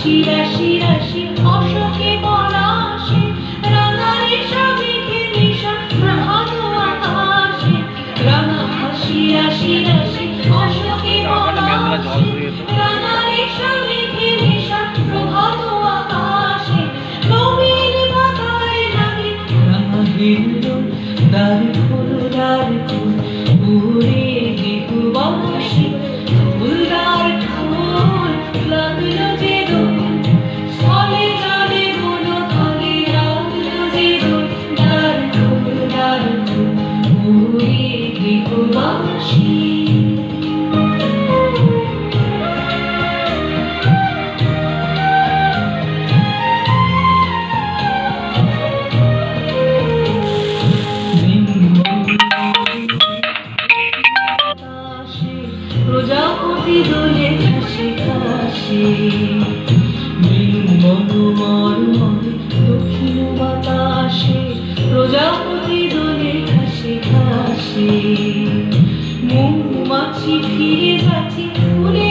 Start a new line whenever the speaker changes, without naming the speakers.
রাশি রাশি রাশি অশোকে পলাশে রাঙারে সবিখে নিশান প্রভাত আকাশে রাঙা হাসি রাশি রাশি অশোকে পলাশে রাঙারে সবিখে নিশান প্রভাত আকাশে নবীন বাতায় লাগে রাঙা হিন্দুল দ্বার খোল দ্বার খোল উড়ে দিগবাসী ফুলদার খোল লাগলো যে দোল স্থলে জলে বন তলে লাগলো যে দোল দ্বার খোল উড়ে দিগবাসী প্রজাপতি দোলে ঘাসে ঘাসে মনোমর মনে দক্ষিণ বাতাসে প্রজাপতি দোলে ঘাসে ঘাসে মৌমাছি ফিরে যাচ্ছে ফুলে